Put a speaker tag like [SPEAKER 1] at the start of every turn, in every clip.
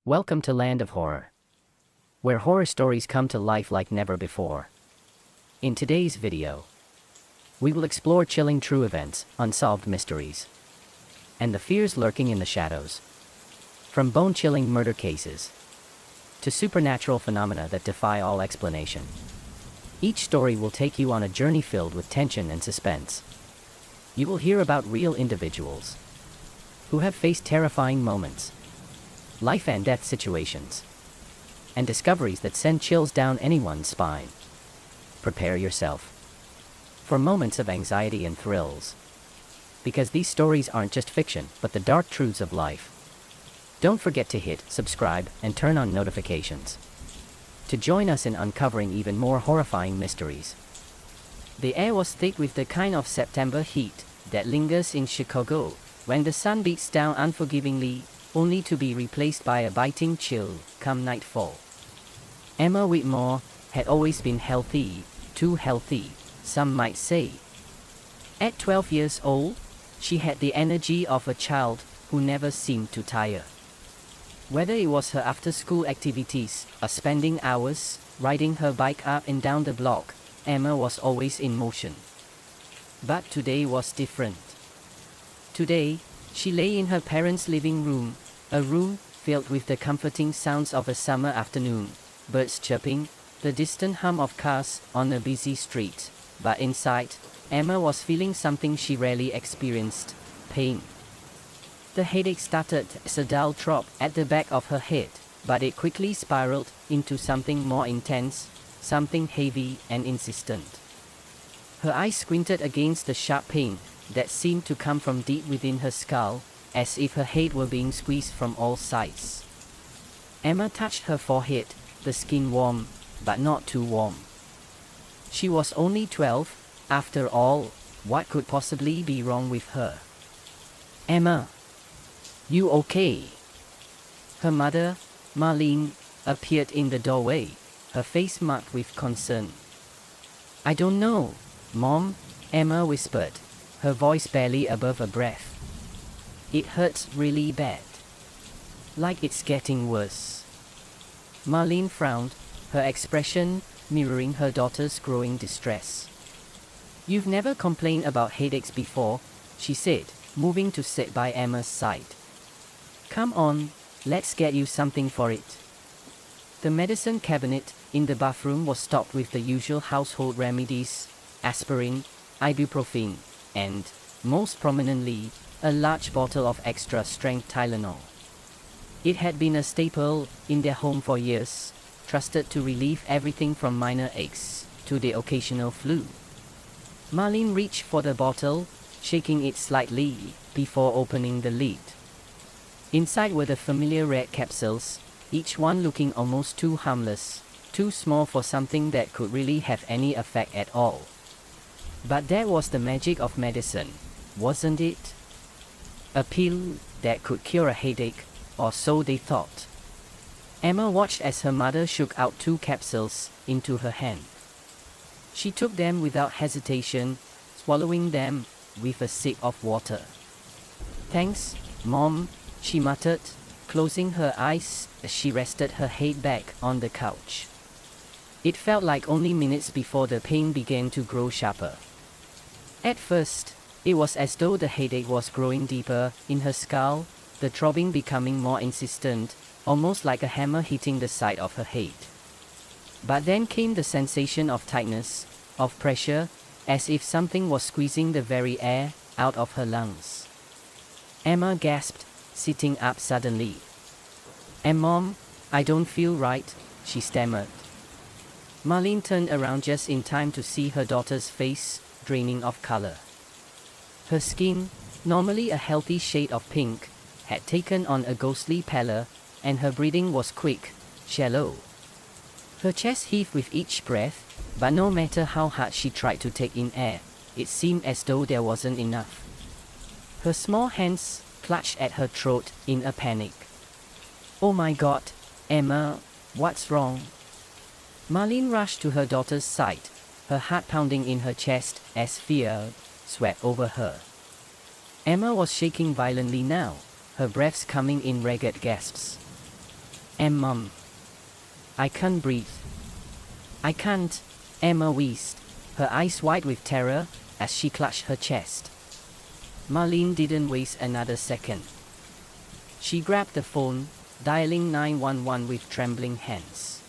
[SPEAKER 1] Welcome to Land of Horror, where horror stories come to life like never before. In today's video, we will explore chilling true events, unsolved mysteries, and the fears lurking in the shadows. From bone-chilling murder cases to supernatural phenomena that defy all explanation. Each story will take you on a journey filled with tension and suspense. You will hear about real individuals who have faced terrifying moments, life and death situations, and discoveries that send chills down anyone's spine. Prepare yourself for moments of anxiety and thrills, because these stories aren't just fiction, but the dark truths of life. Don't forget to hit subscribe and turn on notifications to join us in uncovering even more horrifying mysteries. The air was thick with the kind of September heat that lingers in Chicago when the sun beats down unforgivingly, only to be replaced by a biting chill come nightfall. Emma Whitmore had always been healthy, too healthy, some might say. At 12 years old, she had the energy of a child who never seemed to tire. Whether it was her after-school activities or spending hours riding her bike up and down the block, Emma was always in motion. But today was different. Today, she lay in her parents' living room, a room filled with the comforting sounds of a summer afternoon, birds chirping, the distant hum of cars on a busy street. But inside, Emma was feeling something she rarely experienced: pain. The headache started as a dull throb at the back of her head, but it quickly spiraled into something more intense, something heavy and insistent. Her eyes squinted against the sharp pain that seemed to come from deep within her skull, as if her head were being squeezed from all sides. Emma touched her forehead, the skin warm, but not too warm. She was only 12, after all. What could possibly be wrong with her? "Emma, you okay?" Her mother, Marlene, appeared in the doorway, her face marked with concern. "I don't know, Mom," Emma whispered, her voice barely above a breath. "It hurts really bad. Like it's getting worse." Marlene frowned, her expression mirroring her daughter's growing distress. "You've never complained about headaches before," she said, moving to sit by Emma's side. "Come on, let's get you something for it." The medicine cabinet in the bathroom was stocked with the usual household remedies: aspirin, ibuprofen, and, most prominently, a large bottle of extra-strength Tylenol. It had been a staple in their home for years, trusted to relieve everything from minor aches to the occasional flu. Marlene reached for the bottle, shaking it slightly before opening the lid. Inside were the familiar red capsules, each one looking almost too harmless, too small for something that could really have any effect at all. But that was the magic of medicine, wasn't it? A pill that could cure a headache, or so they thought. Emma watched as her mother shook out 2 capsules into her hand. She took them without hesitation, swallowing them with a sip of water. "Thanks, Mom," she muttered, closing her eyes as she rested her head back on the couch. It felt like only minutes before the pain began to grow sharper. At first, it was as though the headache was growing deeper in her skull, the throbbing becoming more insistent, almost like a hammer hitting the side of her head. But then came the sensation of tightness, of pressure, as if something was squeezing the very air out of her lungs. Emma gasped, sitting up suddenly. Mom, I don't feel right," she stammered. Marlene turned around just in time to see her daughter's face draining of color. Her skin, normally a healthy shade of pink, had taken on a ghostly pallor, and her breathing was quick, shallow. Her chest heaved with each breath, but no matter how hard she tried to take in air, it seemed as though there wasn't enough. Her small hands clutched at her throat in a panic. "Oh my God, Emma, what's wrong?" Marlene rushed to her daughter's side, her heart pounding in her chest as fear swept over her. Emma was shaking violently now, her breaths coming in ragged gasps. Mom. I can't breathe. I can't, Emma wheezed, her eyes wide with terror as she clutched her chest. Marlene didn't waste another second. She grabbed the phone, dialing 911 with trembling hands.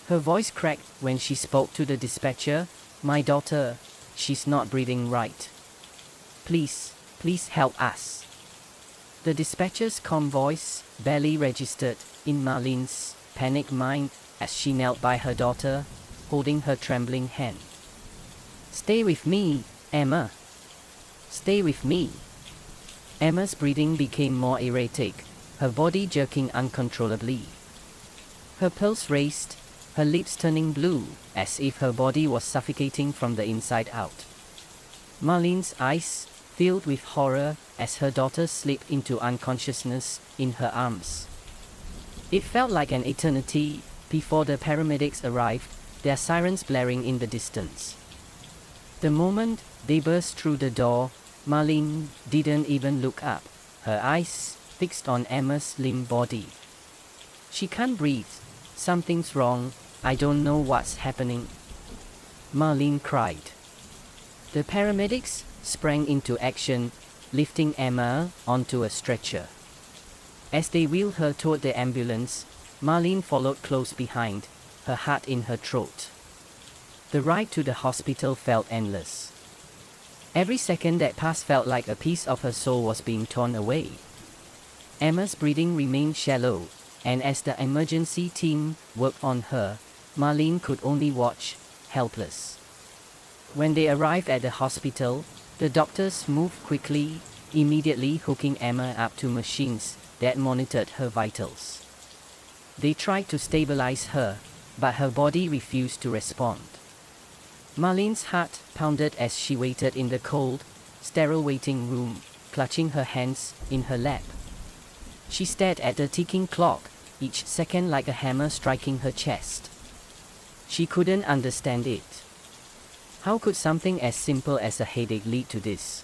[SPEAKER 1] Her voice cracked when she spoke to the dispatcher. My daughter, she's not breathing right. Please, please help us. The dispatcher's calm voice barely registered in Marlene's panicked mind as she knelt by her daughter, holding her trembling hand. Stay with me, Emma. Stay with me. Emma's breathing became more erratic, her body jerking uncontrollably. Her pulse raced, her lips turning blue, as if her body was suffocating from the inside out. Marlene's eyes filled with horror as her daughter slipped into unconsciousness in her arms. It felt like an eternity before the paramedics arrived, their sirens blaring in the distance. The moment they burst through the door, Marlene didn't even look up, her eyes fixed on Emma's limp body. She can't breathe. Something's wrong. I don't know what's happening. Marlene cried. The paramedics sprang into action, lifting Emma onto a stretcher. As they wheeled her toward the ambulance, Marlene followed close behind, her heart in her throat. The ride to the hospital felt endless. Every second that passed felt like a piece of her soul was being torn away. Emma's breathing remained shallow, and as the emergency team worked on her, Marlene could only watch, helpless. When they arrived at the hospital, the doctors moved quickly, immediately hooking Emma up to machines that monitored her vitals. They tried to stabilize her, but her body refused to respond. Marlene's heart pounded as she waited in the cold, sterile waiting room, clutching her hands in her lap. She stared at the ticking clock, each second like a hammer striking her chest. She couldn't understand it. How could something as simple as a headache lead to this?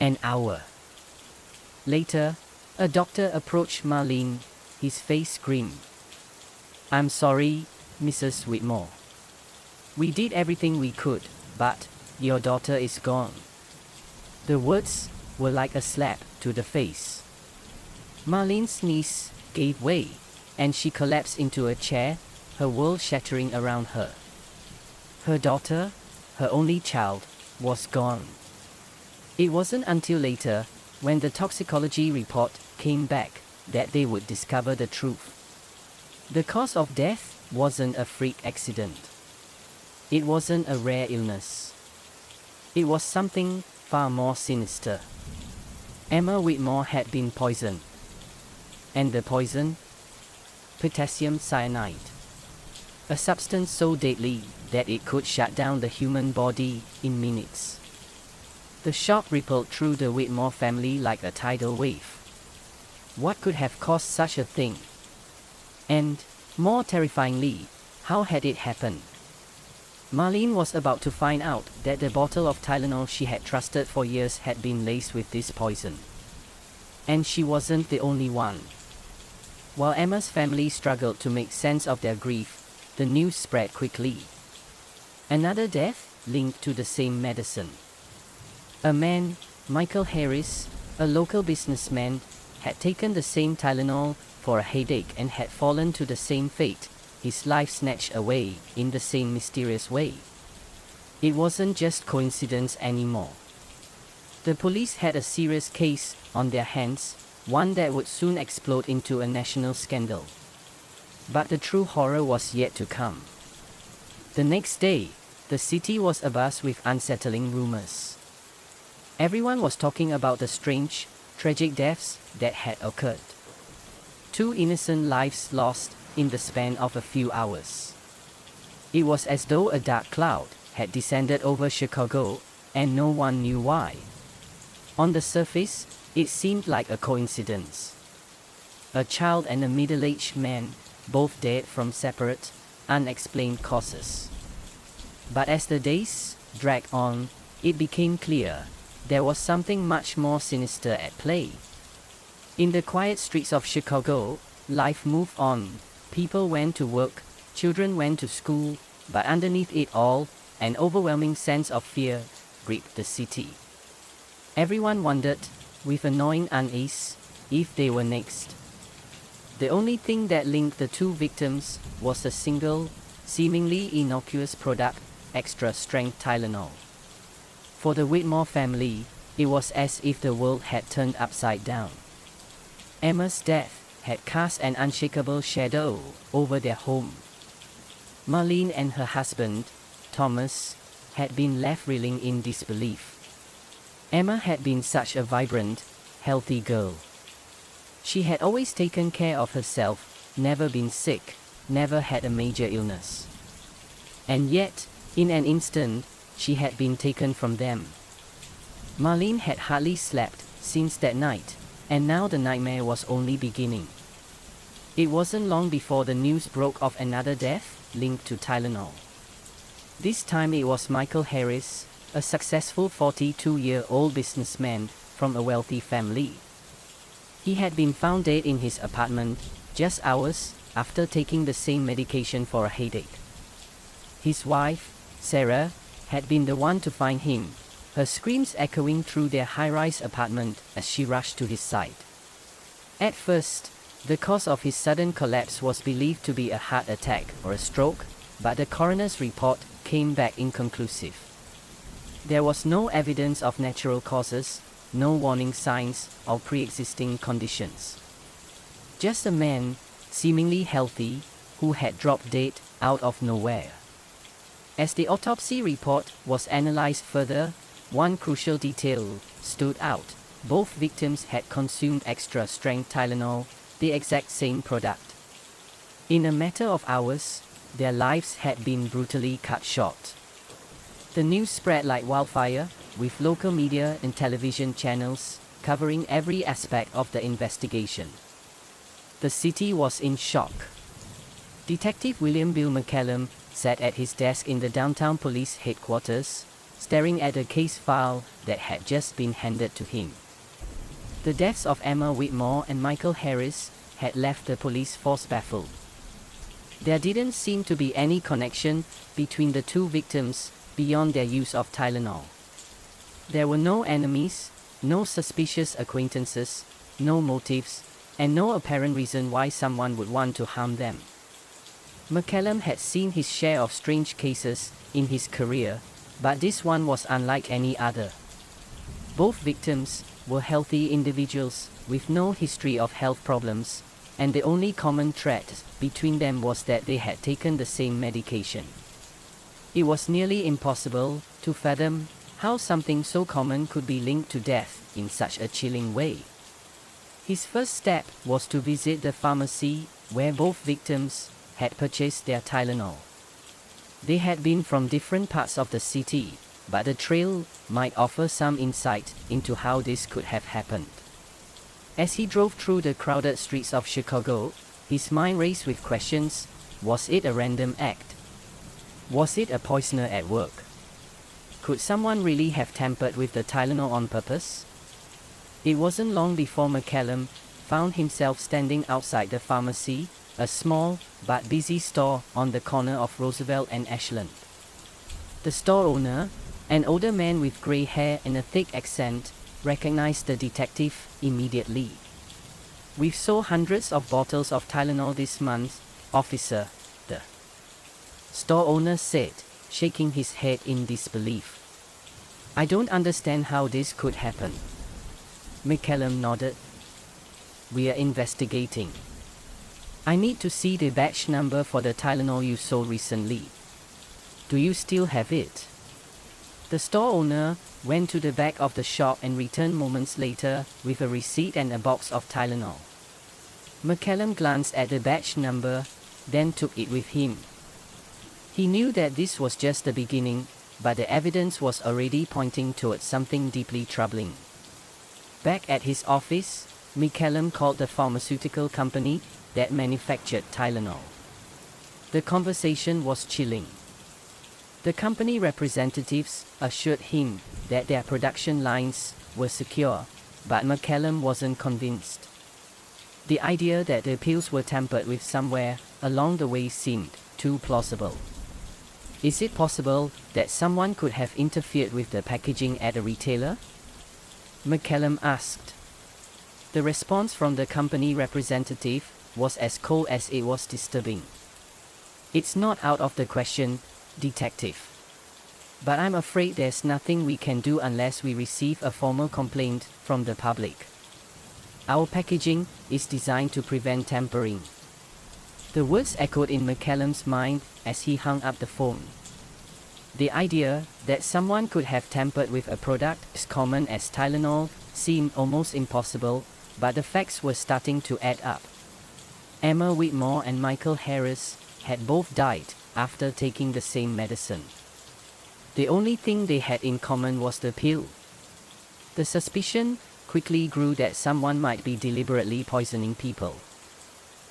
[SPEAKER 1] An hour later, a doctor approached Marlene, his face grim. I'm sorry, Mrs. Whitmore. We did everything we could, but your daughter is gone. The words were like a slap to the face. Marlene's knees gave way, and she collapsed into a chair, her world shattering around her. Her daughter, her only child, was gone. It wasn't until later, when the toxicology report came back, that they would discover the truth. The cause of death wasn't a freak accident. It wasn't a rare illness. It was something far more sinister. Emma Whitmore had been poisoned. And the poison? Potassium cyanide. A substance so deadly that it could shut down the human body in minutes. The shock rippled through the Whitmore family like a tidal wave. What could have caused such a thing? And, more terrifyingly, how had it happened? Marlene was about to find out that the bottle of Tylenol she had trusted for years had been laced with this poison. And she wasn't the only one. While Emma's family struggled to make sense of their grief, the news spread quickly. Another death linked to the same medicine. A man, Michael Harris, a local businessman, had taken the same Tylenol for a headache and had fallen to the same fate, his life snatched away in the same mysterious way. It wasn't just coincidence anymore. The police had a serious case on their hands, one that would soon explode into a national scandal. But the true horror was yet to come. The next day, the city was abuzz with unsettling rumors. Everyone was talking about the strange, tragic deaths that had occurred. 2 innocent lives lost in the span of a few hours. It was as though a dark cloud had descended over Chicago, and no one knew why. On the surface, it seemed like a coincidence. A child and a middle-aged man, both dead from separate, unexplained causes. But as the days dragged on, it became clear there was something much more sinister at play. In the quiet streets of Chicago, Life moved on. People went to work, children went to school, but underneath it all, an overwhelming sense of fear gripped the city. Everyone wondered, with annoying unease, if they were next. The only thing that linked the two victims was a single, seemingly innocuous product, extra-strength Tylenol. For the Whitmore family, it was as if the world had turned upside down. Emma's death had cast an unshakable shadow over their home. Marlene and her husband, Thomas, had been left reeling in disbelief. Emma had been such a vibrant, healthy girl. She had always taken care of herself, never been sick, never had a major illness. And yet, in an instant, she had been taken from them. Marlene had hardly slept since that night, and now the nightmare was only beginning. It wasn't long before the news broke of another death linked to Tylenol. This time it was Michael Harris, a successful 42-year-old businessman from a wealthy family. He had been found dead in his apartment just hours after taking the same medication for a headache. His wife, Sarah, had been the one to find him, her screams echoing through their high-rise apartment as she rushed to his side. At first, the cause of his sudden collapse was believed to be a heart attack or a stroke, but the coroner's report came back inconclusive. There was no evidence of natural causes, no warning signs of pre-existing conditions. Just a man, seemingly healthy, who had dropped dead out of nowhere. As the autopsy report was analyzed further, one crucial detail stood out. Both victims had consumed extra-strength Tylenol, the exact same product. In a matter of hours, their lives had been brutally cut short. The news spread like wildfire, with local media and television channels covering every aspect of the investigation. The city was in shock. Detective William Bill McCallum sat at his desk in the downtown police headquarters, staring at a case file that had just been handed to him. The deaths of Emma Whitmore and Michael Harris had left the police force baffled. There didn't seem to be any connection between the two victims beyond their use of Tylenol. There were no enemies, no suspicious acquaintances, no motives, and no apparent reason why someone would want to harm them. McCallum had seen his share of strange cases in his career, but this one was unlike any other. Both victims were healthy individuals with no history of health problems, and the only common thread between them was that they had taken the same medication. It was nearly impossible to fathom how something so common could be linked to death in such a chilling way. His first step was to visit the pharmacy where both victims had purchased their Tylenol. They had been from different parts of the city, but the trail might offer some insight into how this could have happened. As he drove through the crowded streets of Chicago, his mind raced with questions. Was it a random act? Was it a poisoner at work? Could someone really have tampered with the Tylenol on purpose? It wasn't long before McCallum found himself standing outside the pharmacy, a small but busy store on the corner of Roosevelt and Ashland. The store owner, an older man with grey hair and a thick accent, recognized the detective immediately. "We've sold hundreds of bottles of Tylenol this month, officer," the store owner said, shaking his head in disbelief. "I don't understand how this could happen." McCallum nodded. "We are investigating. I need to see the batch number for the Tylenol you sold recently. Do you still have it?" The store owner went to the back of the shop and returned moments later with a receipt and a box of Tylenol. McCallum glanced at the batch number, then took it with him. He knew that this was just the beginning, but the evidence was already pointing towards something deeply troubling. Back at his office, McCallum called the pharmaceutical company that manufactured Tylenol. The conversation was chilling. The company representatives assured him that their production lines were secure, but McCallum wasn't convinced. The idea that the pills were tampered with somewhere along the way seemed too plausible. Is it possible that someone could have interfered with the packaging at a retailer? McCallum asked. The response from the company representative was as cold as it was disturbing. It's not out of the question, detective. But I'm afraid there's nothing we can do unless we receive a formal complaint from the public. Our packaging is designed to prevent tampering. The words echoed in McCallum's mind as he hung up the phone. The idea that someone could have tampered with a product as common as Tylenol seemed almost impossible, but the facts were starting to add up. Emma Whitmore and Michael Harris had both died after taking the same medicine. The only thing they had in common was the pill. The suspicion quickly grew that someone might be deliberately poisoning people.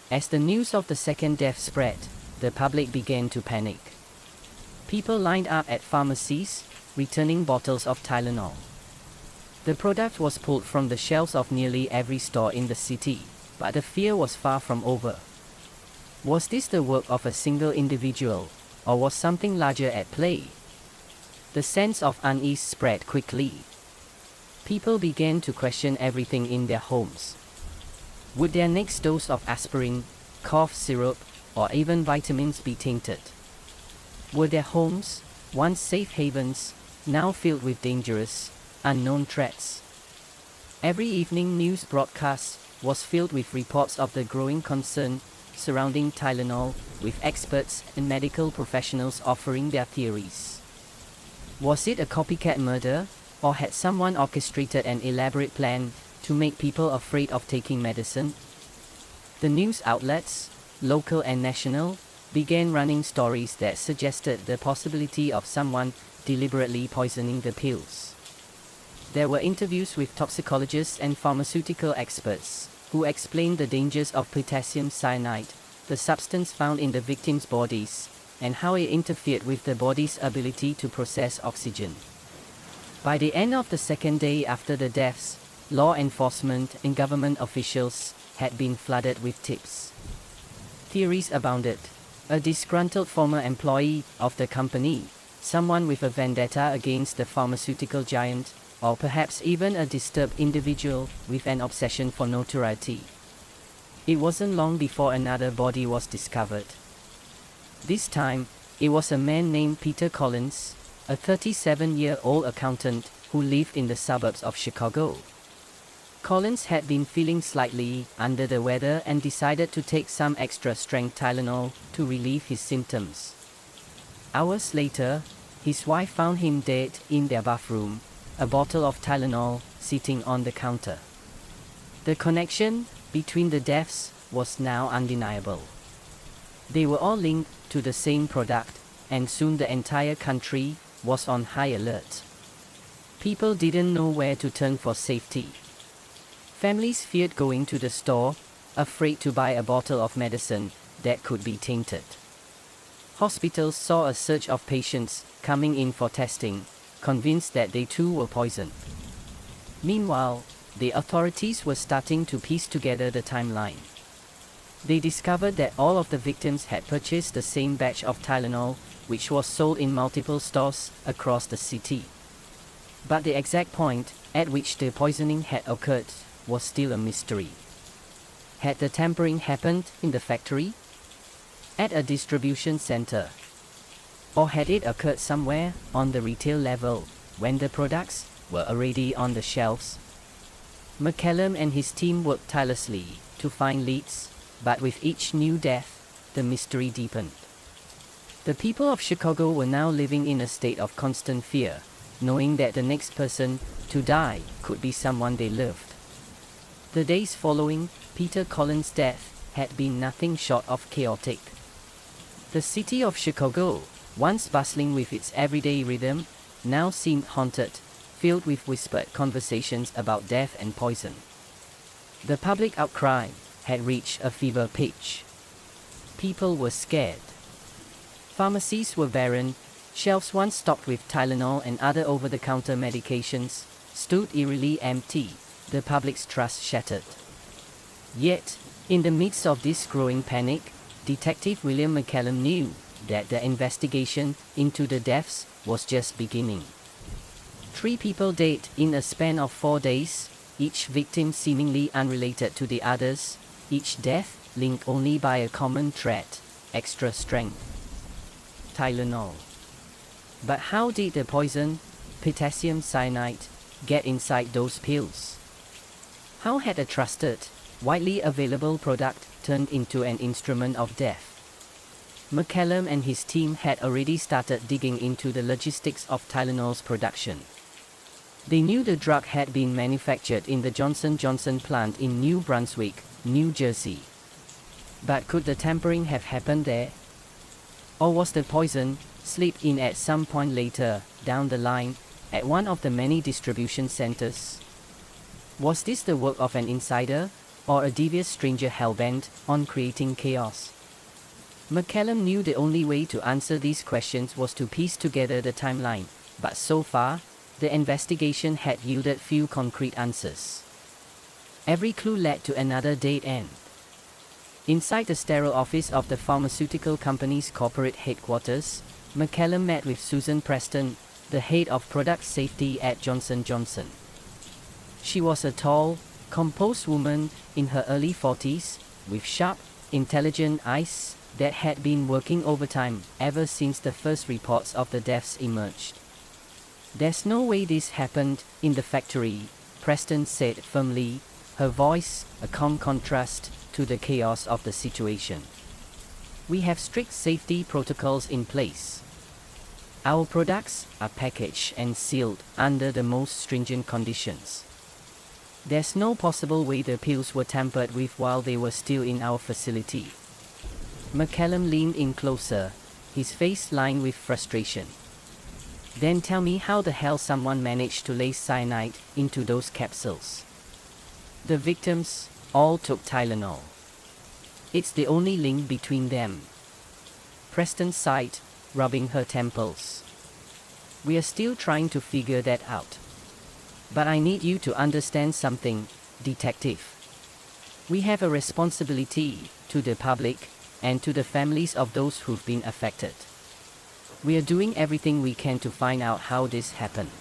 [SPEAKER 1] As the news of the second death spread, the public began to panic. People lined up at pharmacies, returning bottles of Tylenol. The product was pulled from the shelves of nearly every store in the city, but the fear was far from over. Was this the work of a single individual, or was something larger at play? The sense of unease spread quickly. People began to question everything in their homes. Would their next dose of aspirin, cough syrup, or even vitamins be tainted? Were their homes, once safe havens, now filled with dangerous, unknown threats? Every evening news broadcast was filled with reports of the growing concern surrounding Tylenol, with experts and medical professionals offering their theories. Was it a copycat murder, or had someone orchestrated an elaborate plan to make people afraid of taking medicine? The news outlets, local and national, began running stories that suggested the possibility of someone deliberately poisoning the pills. There were interviews with toxicologists and pharmaceutical experts who explained the dangers of potassium cyanide, the substance found in the victims' bodies, and how it interfered with the body's ability to process oxygen. By the end of the second day after the deaths, law enforcement and government officials had been flooded with tips. Theories abounded. A disgruntled former employee of the company, someone with a vendetta against the pharmaceutical giant, or perhaps even a disturbed individual with an obsession for notoriety. It wasn't long before another body was discovered. This time, it was a man named Peter Collins, a 37-year-old accountant who lived in the suburbs of Chicago. Collins had been feeling slightly under the weather and decided to take some extra-strength Tylenol to relieve his symptoms. Hours later, his wife found him dead in their bathroom, a bottle of Tylenol sitting on the counter. The connection between the deaths was now undeniable. They were all linked to the same product, and soon the entire country was on high alert. People didn't know where to turn for safety. Families feared going to the store, afraid to buy a bottle of medicine that could be tainted. Hospitals saw a surge of patients coming in for testing, convinced that they too were poisoned. Meanwhile, the authorities were starting to piece together the timeline. They discovered that all of the victims had purchased the same batch of Tylenol, which was sold in multiple stores across the city. But the exact point at which the poisoning had occurred was still a mystery. Had the tampering happened in the factory? At a distribution center? Or had it occurred somewhere on the retail level, when the products were already on the shelves? McCallum and his team worked tirelessly to find leads, but with each new death, the mystery deepened. The people of Chicago were now living in a state of constant fear, knowing that the next person to die could be someone they loved. The days following Peter Collins' death had been nothing short of chaotic. The city of Chicago, once bustling with its everyday rhythm, now seemed haunted, filled with whispered conversations about death and poison. The public outcry had reached a fever pitch. People were scared. Pharmacies were barren, shelves once stocked with Tylenol and other over-the-counter medications stood eerily empty, the public's trust shattered. Yet, in the midst of this growing panic, Detective William McCallum knew that the investigation into the deaths was just beginning. 3 people died in a span of 4 days, each victim seemingly unrelated to the others, each death linked only by a common thread: extra strength Tylenol. But how did the poison, potassium cyanide, get inside those pills? How had a trusted, widely available product turned into an instrument of death? McCallum and his team had already started digging into the logistics of Tylenol's production. They knew the drug had been manufactured in the Johnson & Johnson plant in New Brunswick, New Jersey. But could the tampering have happened there? Or was the poison slipped in at some point later, down the line, at one of the many distribution centers? Was this the work of an insider, or a devious stranger hell-bent on creating chaos? McCallum knew the only way to answer these questions was to piece together the timeline, but so far, the investigation had yielded few concrete answers. Every clue led to another dead end. Inside the sterile office of the pharmaceutical company's corporate headquarters, McCallum met with Susan Preston, the head of product safety at Johnson & Johnson. She was a tall, composed woman in her early 40s, with sharp, intelligent eyes that had been working overtime ever since the first reports of the deaths emerged. "There's no way this happened in the factory," Preston said firmly, her voice a calm contrast to the chaos of the situation. "We have strict safety protocols in place. Our products are packaged and sealed under the most stringent conditions. There's no possible way the pills were tampered with while they were still in our facility." McCallum leaned in closer, his face lined with frustration. "Then tell me how the hell someone managed to lay cyanide into those capsules." "The victims all took Tylenol. It's the only link between them." Preston sighed, rubbing her temples. "We are still trying to figure that out. But I need you to understand something, Detective. We have a responsibility to the public and to the families of those who've been affected. We are doing everything we can to find out how this happened."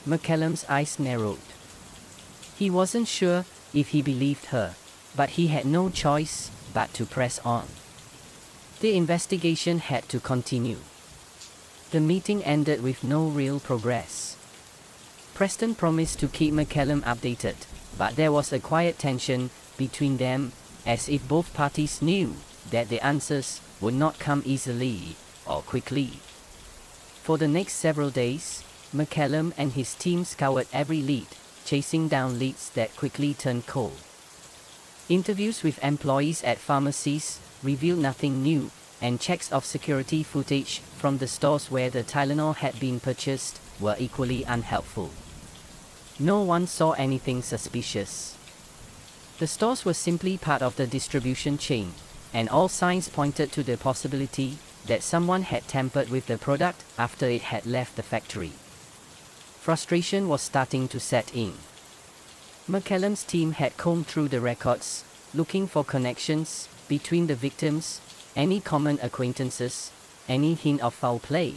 [SPEAKER 1] McCallum's eyes narrowed. He wasn't sure if he believed her, but he had no choice but to press on. The investigation had to continue. The meeting ended with no real progress. Preston promised to keep McCallum updated, but there was a quiet tension between them, as if both parties knew that the answers would not come easily or quickly. For the next several days, McCallum and his team scoured every lead, chasing down leads that quickly turned cold. Interviews with employees at pharmacies revealed nothing new, and checks of security footage from the stores where the Tylenol had been purchased were equally unhelpful. No one saw anything suspicious. The stores were simply part of the distribution chain, and all signs pointed to the possibility that someone had tampered with the product after it had left the factory. Frustration was starting to set in. McCallum's team had combed through the records, looking for connections between the victims, any common acquaintances, any hint of foul play.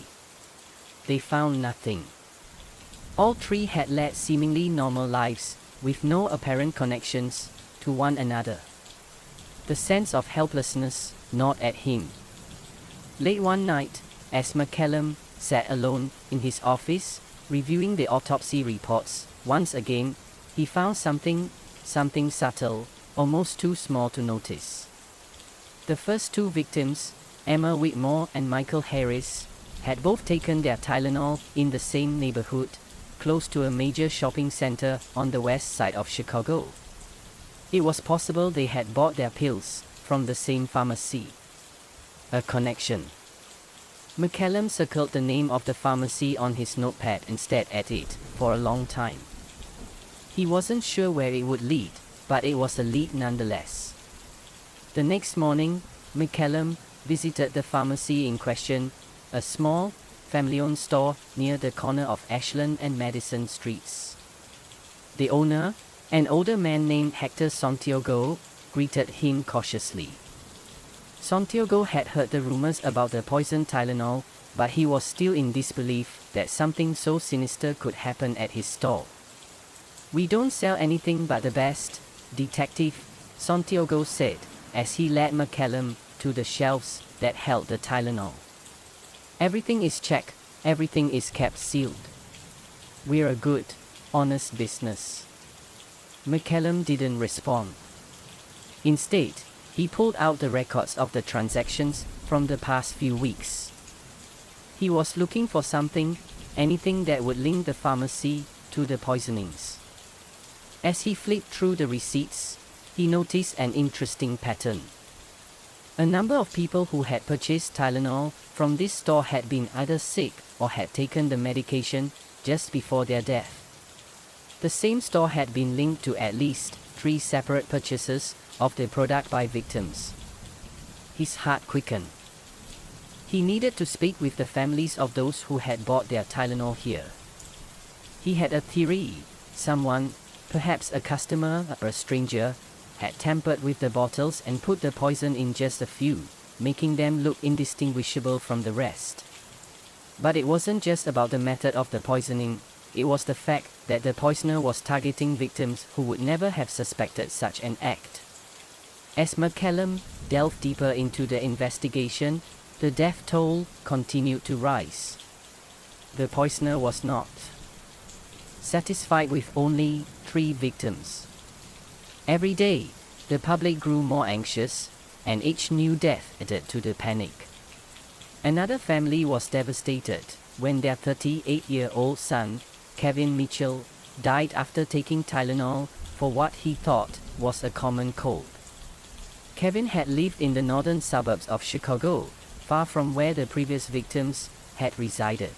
[SPEAKER 1] They found nothing. All 3 had led seemingly normal lives, with no apparent connections to one another. The sense of helplessness gnawed at him. Late one night, as McCallum sat alone in his office, reviewing the autopsy reports, once again, he found something subtle, almost too small to notice. The first 2 victims, Emma Whitmore and Michael Harris, had both taken their Tylenol in the same neighborhood, close to a major shopping center on the west side of Chicago. It was possible they had bought their pills from the same pharmacy. A connection. McCallum circled the name of the pharmacy on his notepad and stared at it for a long time. He wasn't sure where it would lead, but it was a lead nonetheless. The next morning, McCallum visited the pharmacy in question, a small, family-owned store near the corner of Ashland and Madison Streets. The owner, An older man named Hector Santiago greeted him cautiously. Santiago had heard the rumors about the poison Tylenol, but he was still in disbelief that something so sinister could happen at his stall. "We don't sell anything but the best, Detective," Santiago said, as he led McCallum to the shelves that held the Tylenol. "Everything is checked, everything is kept sealed. We're a good, honest business." McCallum didn't respond. Instead, he pulled out the records of the transactions from the past few weeks. He was looking for something, anything that would link the pharmacy to the poisonings. As he flipped through the receipts, he noticed an interesting pattern. A number of people who had purchased Tylenol from this store had been either sick or had taken the medication just before their death. The same store had been linked to at least 3 separate purchases of the product by victims. His heart quickened. He needed to speak with the families of those who had bought their Tylenol here. He had a theory: someone, perhaps a customer or a stranger, had tampered with the bottles and put the poison in just a few, making them look indistinguishable from the rest. But it wasn't just about the method of the poisoning, it was the fact that the poisoner was targeting victims who would never have suspected such an act. As McCallum delved deeper into the investigation, the death toll continued to rise. The poisoner was not satisfied with only 3 victims. Every day, the public grew more anxious, and each new death added to the panic. Another family was devastated when their 38-year-old son, Kevin Mitchell, died after taking Tylenol for what he thought was a common cold. Kevin had lived in the northern suburbs of Chicago, far from where the previous victims had resided.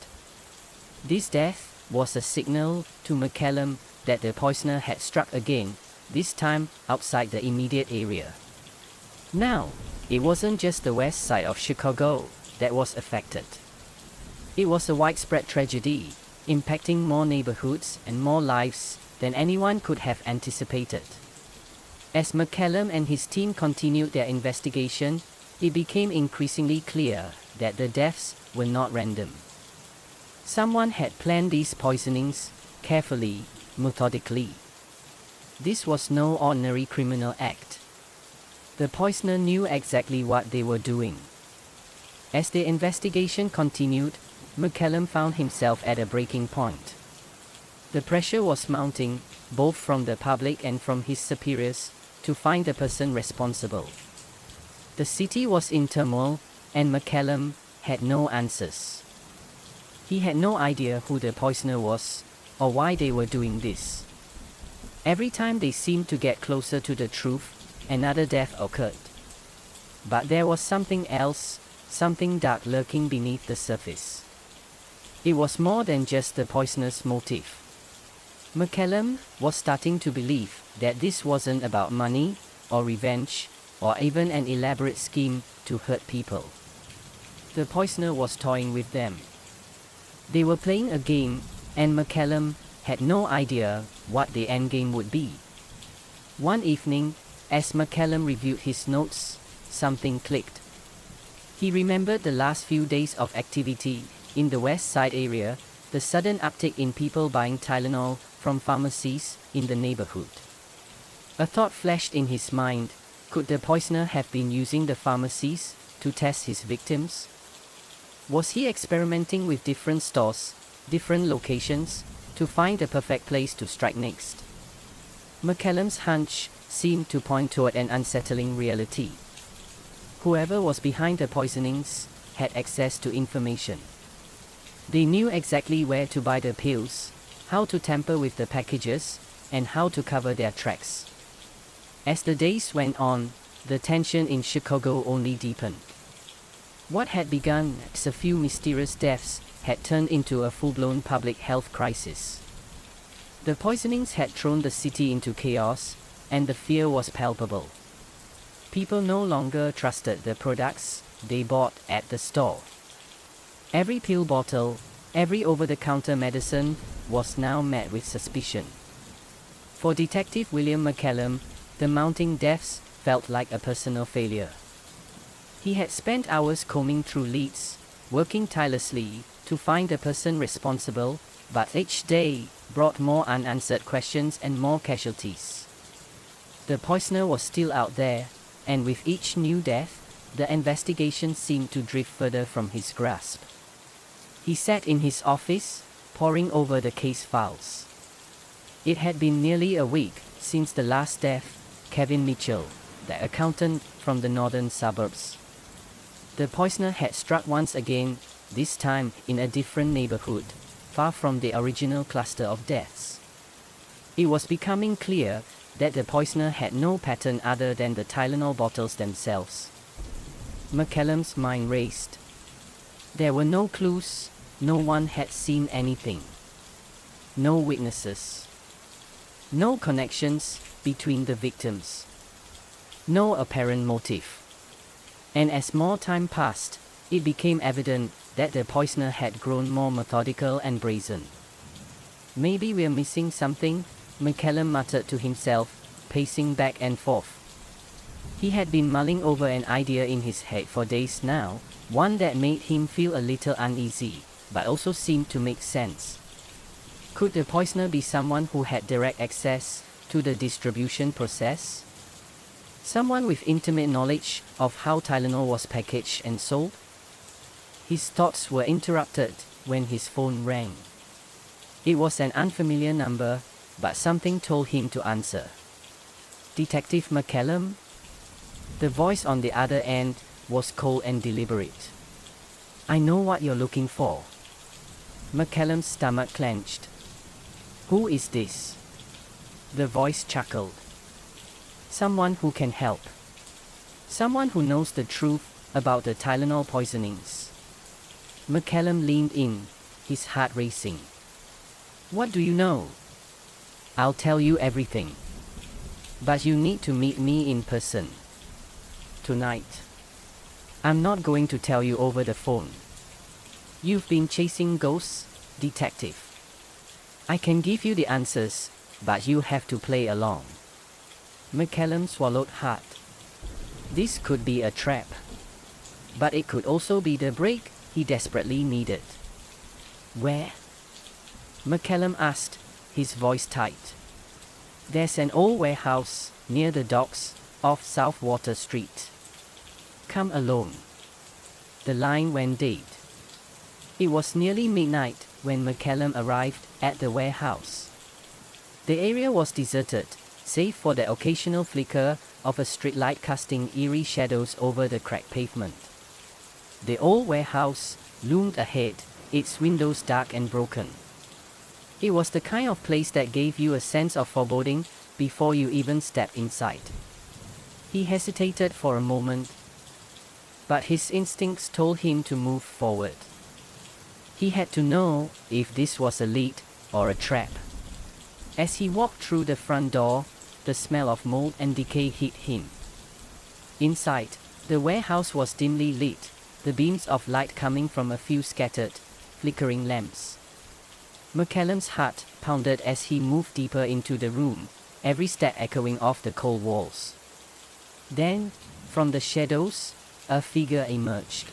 [SPEAKER 1] This death was a signal to McCallum that the poisoner had struck again, this time outside the immediate area. Now, it wasn't just the west side of Chicago that was affected. It was a widespread tragedy, impacting more neighborhoods and more lives than anyone could have anticipated. As McCallum and his team continued their investigation, it became increasingly clear that the deaths were not random. Someone had planned these poisonings carefully, methodically. This was no ordinary criminal act. The poisoner knew exactly what they were doing. As the investigation continued, McCallum found himself at a breaking point. The pressure was mounting, both from the public and from his superiors, to find the person responsible. The city was in turmoil, and McCallum had no answers. He had no idea who the poisoner was, or why they were doing this. Every time they seemed to get closer to the truth, another death occurred. But there was something else, something dark lurking beneath the surface. It was more than just the poisoner's motive. McCallum was starting to believe that this wasn't about money, or revenge, or even an elaborate scheme to hurt people. The poisoner was toying with them. They were playing a game, and McCallum had no idea what the endgame would be. One evening, as McCallum reviewed his notes, something clicked. He remembered the last few days of activity in the West Side area, the sudden uptick in people buying Tylenol from pharmacies in the neighborhood. A thought flashed in his mind: could the poisoner have been using the pharmacies to test his victims? Was he experimenting with different stores, different locations, to find the perfect place to strike next? McCallum's hunch seemed to point toward an unsettling reality. Whoever was behind the poisonings had access to information. They knew exactly where to buy the pills, how to tamper with the packages, and how to cover their tracks. As the days went on, the tension in Chicago only deepened. What had begun as a few mysterious deaths had turned into a full-blown public health crisis. The poisonings had thrown the city into chaos, and the fear was palpable. People no longer trusted the products they bought at the store. Every pill bottle, every over-the-counter medicine was now met with suspicion. For Detective William McCallum, the mounting deaths felt like a personal failure. He had spent hours combing through leads, working tirelessly to find the person responsible, but each day brought more unanswered questions and more casualties. The poisoner was still out there, and with each new death, the investigation seemed to drift further from his grasp. He sat in his office, poring over the case files. It had been nearly a week since the last death, Kevin Mitchell, the accountant from the northern suburbs. The poisoner had struck once again, this time in a different neighborhood, far from the original cluster of deaths. It was becoming clear that the poisoner had no pattern other than the Tylenol bottles themselves. McCallum's mind raced. There were no clues, no one had seen anything. No witnesses. No connections between the victims. No apparent motive. And as more time passed, it became evident that the poisoner had grown more methodical and brazen. Maybe we're missing something, McCallum muttered to himself, pacing back and forth. He had been mulling over an idea in his head for days now, one that made him feel a little uneasy, but also seemed to make sense. Could the poisoner be someone who had direct access to the distribution process? Someone with intimate knowledge of how Tylenol was packaged and sold? His thoughts were interrupted when his phone rang. It was an unfamiliar number, but something told him to answer. Detective McCallum? The voice on the other end was cold and deliberate. I know what you're looking for. McCallum's stomach clenched. Who is this? The voice chuckled. Someone who can help. Someone who knows the truth about the Tylenol poisonings. McCallum leaned in, his heart racing. What do you know? I'll tell you everything. But you need to meet me in person. Tonight. I'm not going to tell you over the phone. You've been chasing ghosts, detective. I can give you the answers, but you have to play along. McCallum swallowed hard. This could be a trap. But it could also be the break he desperately needed. Where? McCallum asked, his voice tight. There's an old warehouse near the docks off South Water Street. Come alone. The line went dead. It was nearly midnight when McCallum arrived at the warehouse. The area was deserted, save for the occasional flicker of a streetlight casting eerie shadows over the cracked pavement. The old warehouse loomed ahead, its windows dark and broken. It was the kind of place that gave you a sense of foreboding before you even stepped inside. He hesitated for a moment, but his instincts told him to move forward. He had to know if this was a lead or a trap. As he walked through the front door, the smell of mold and decay hit him. Inside, the warehouse was dimly lit, the beams of light coming from a few scattered, flickering lamps. McCallum's heart pounded as he moved deeper into the room, every step echoing off the cold walls. Then, from the shadows, a figure emerged.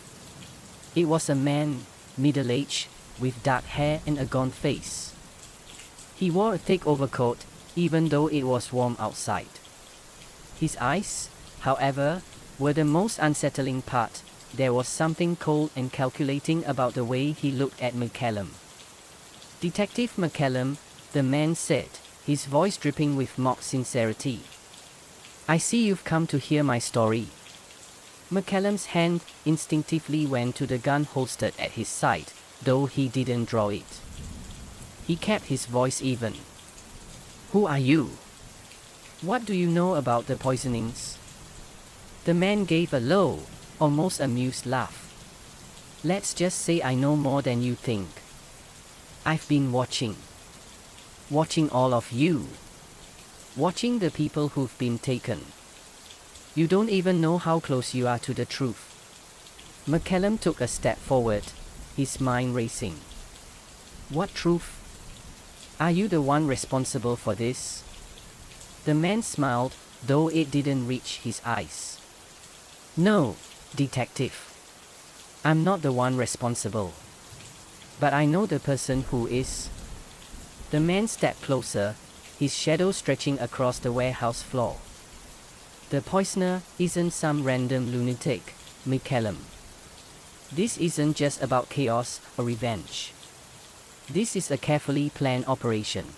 [SPEAKER 1] It was a man, middle-aged, with dark hair and a gaunt face. He wore a thick overcoat, even though it was warm outside. His eyes, however, were the most unsettling part. There was something cold and calculating about the way he looked at McCallum. Detective McCallum, the man said, his voice dripping with mock sincerity. I see you've come to hear my story. McCallum's hand instinctively went to the gun holstered at his side, though he didn't draw it. He kept his voice even. Who are you? What do you know about the poisonings? The man gave a low, almost amused laugh. Let's just say I know more than you think. I've been watching. Watching all of you. Watching the people who've been taken. You don't even know how close you are to the truth. McCallum took a step forward, his mind racing. What truth? Are you the one responsible for this? The man smiled, though it didn't reach his eyes. "No, detective. I'm not the one responsible. But I know the person who is." The man stepped closer, his shadow stretching across the warehouse floor. "The poisoner isn't some random lunatic, McCallum. This isn't just about chaos or revenge. This is a carefully planned operation.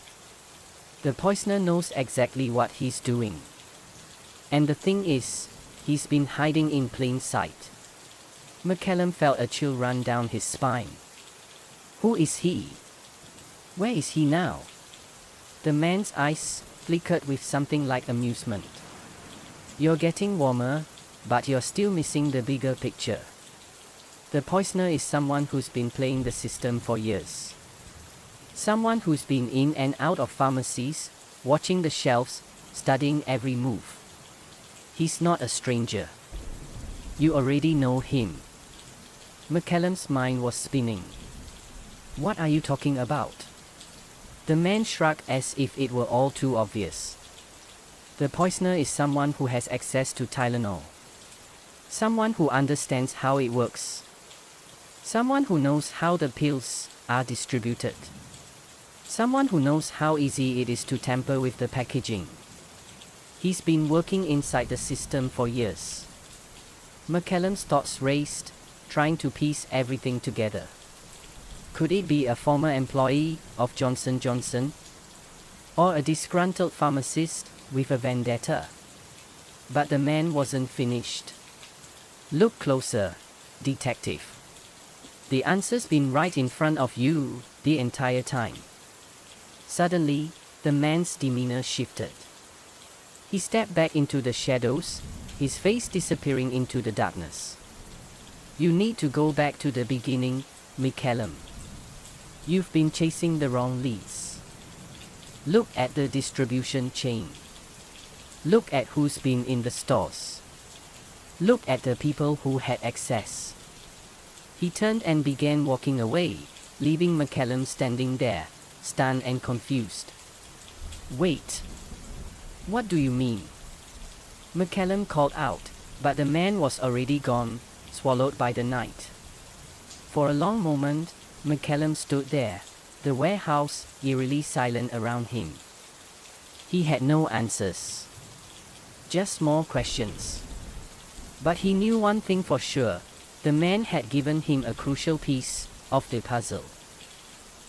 [SPEAKER 1] The poisoner knows exactly what he's doing. And the thing is, he's been hiding in plain sight." McCallum felt a chill run down his spine. "Who is he? Where is he now?" The man's eyes flickered with something like amusement. "You're getting warmer, but you're still missing the bigger picture. The poisoner is someone who's been playing the system for years. Someone who's been in and out of pharmacies, watching the shelves, studying every move. He's not a stranger. You already know him." McCallum's mind was spinning. "What are you talking about?" The man shrugged as if it were all too obvious. "The poisoner is someone who has access to Tylenol. Someone who understands how it works. Someone who knows how the pills are distributed. Someone who knows how easy it is to tamper with the packaging. He's been working inside the system for years." McCallum's thoughts raced, trying to piece everything together. Could it be a former employee of Johnson & Johnson? Or a disgruntled pharmacist with a vendetta? But the man wasn't finished. "Look closer, detective. The answer's been right in front of you the entire time." Suddenly, the man's demeanor shifted. He stepped back into the shadows, his face disappearing into the darkness. "You need to go back to the beginning, McCallum. You've been chasing the wrong leads. Look at the distribution chain. Look at who's been in the stores. Look at the people who had access." He turned and began walking away, leaving McCallum standing there, stunned and confused. "Wait. What do you mean?" McCallum called out, but the man was already gone, swallowed by the night. For a long moment, McCallum stood there, the warehouse eerily silent around him. He had no answers. Just more questions. But he knew one thing for sure: the man had given him a crucial piece of the puzzle.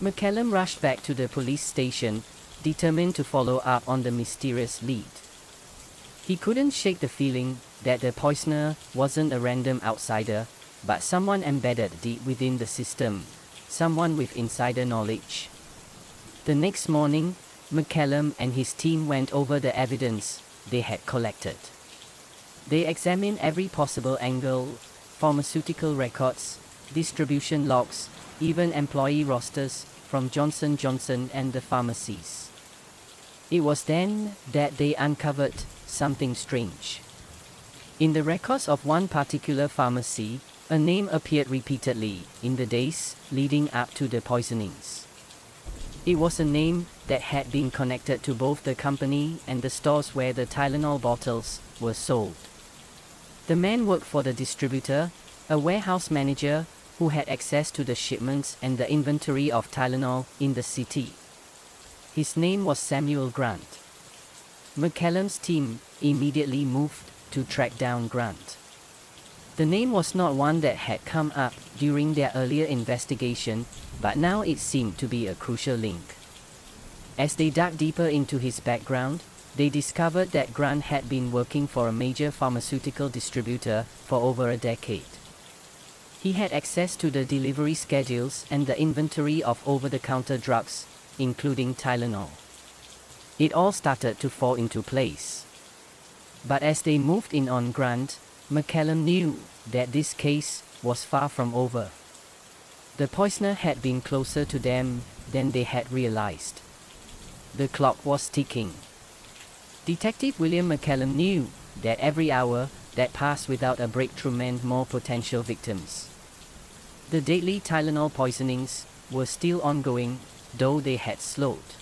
[SPEAKER 1] McCallum rushed back to the police station, determined to follow up on the mysterious lead. He couldn't shake the feeling that the poisoner wasn't a random outsider, but someone embedded deep within the system, someone with insider knowledge. The next morning, McCallum and his team went over the evidence they had collected. They examined every possible angle: pharmaceutical records, distribution logs, even employee rosters from Johnson & Johnson and the pharmacies. It was then that they uncovered something strange. In the records of one particular pharmacy, a name appeared repeatedly in the days leading up to the poisonings. It was a name that had been connected to both the company and the stores where the Tylenol bottles were sold. The man worked for the distributor, a warehouse manager who had access to the shipments and the inventory of Tylenol in the city. His name was Samuel Grant. McCallum's team immediately moved to track down Grant. The name was not one that had come up during their earlier investigation, but now it seemed to be a crucial link. As they dug deeper into his background, they discovered that Grant had been working for a major pharmaceutical distributor for over a decade. He had access to the delivery schedules and the inventory of over-the-counter drugs, including Tylenol. It all started to fall into place. But as they moved in on Grant, McCallum knew that this case was far from over. The poisoner had been closer to them than they had realized. The clock was ticking. Detective William McCallum knew that every hour that passed without a breakthrough meant more potential victims. The deadly Tylenol poisonings were still ongoing, though they had slowed.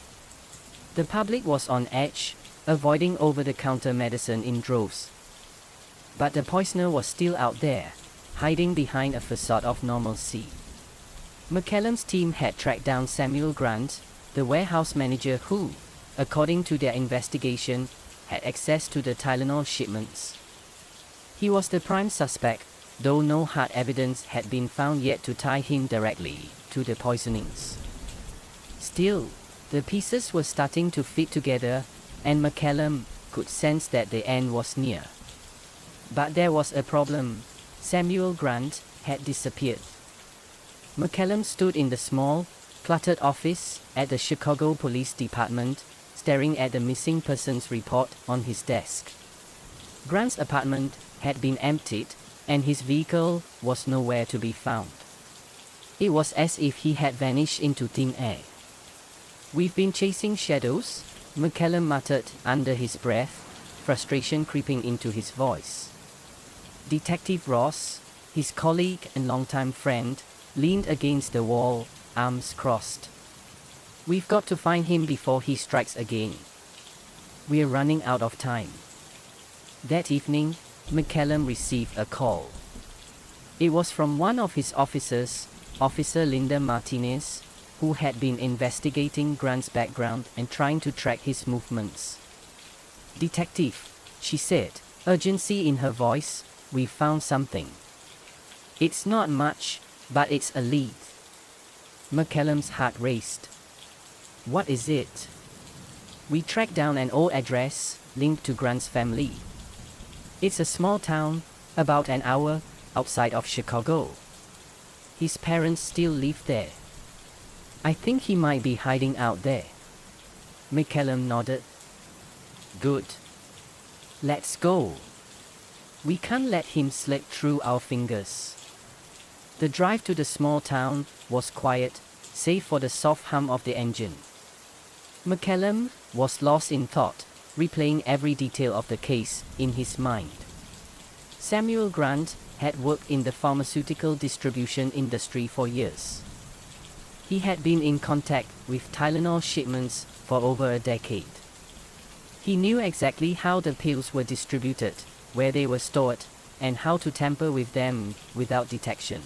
[SPEAKER 1] The public was on edge, avoiding over-the-counter medicine in droves. But the poisoner was still out there, hiding behind a facade of normalcy. McCallum's team had tracked down Samuel Grant, the warehouse manager who, according to their investigation, had access to the Tylenol shipments. He was the prime suspect, though no hard evidence had been found yet to tie him directly to the poisonings. Still, the pieces were starting to fit together, and McCallum could sense that the end was near. But there was a problem. Samuel Grant had disappeared. McCallum stood in the small, cluttered office at the Chicago Police Department, staring at the missing persons report on his desk. Grant's apartment had been emptied, and his vehicle was nowhere to be found. It was as if he had vanished into thin air. "We've been chasing shadows," McCallum muttered under his breath, frustration creeping into his voice. Detective Ross, his colleague and longtime friend, leaned against the wall, arms crossed. "We've got to find him before he strikes again. We're running out of time." That evening, McCallum received a call. It was from one of his officers, Officer Linda Martinez, who had been investigating Grant's background and trying to track his movements. "Detective," she said, urgency in her voice, "we found something. It's not much, but it's a lead." McCallum's heart raced. "What is it?" "We tracked down an old address linked to Grant's family. It's a small town, about an hour outside of Chicago. His parents still live there. I think he might be hiding out there." McCallum nodded. "Good. Let's go. We can't let him slip through our fingers." The drive to the small town was quiet, save for the soft hum of the engine. McCallum was lost in thought, replaying every detail of the case in his mind. Samuel Grant had worked in the pharmaceutical distribution industry for years. He had been in contact with Tylenol shipments for over a decade. He knew exactly how the pills were distributed, where they were stored, and how to tamper with them without detection.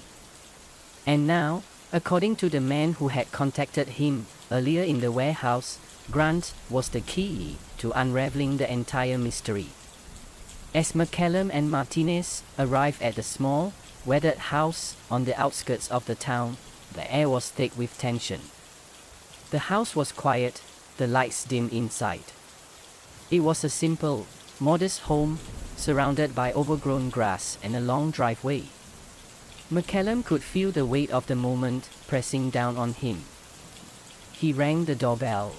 [SPEAKER 1] And now, according to the man who had contacted him earlier in the warehouse, Grant was the key to unraveling the entire mystery. As McCallum and Martinez arrived at the small, weathered house on the outskirts of the town, the air was thick with tension. The house was quiet, the lights dim inside. It was a simple, modest home, surrounded by overgrown grass and a long driveway. McCallum could feel the weight of the moment pressing down on him. He rang the doorbell.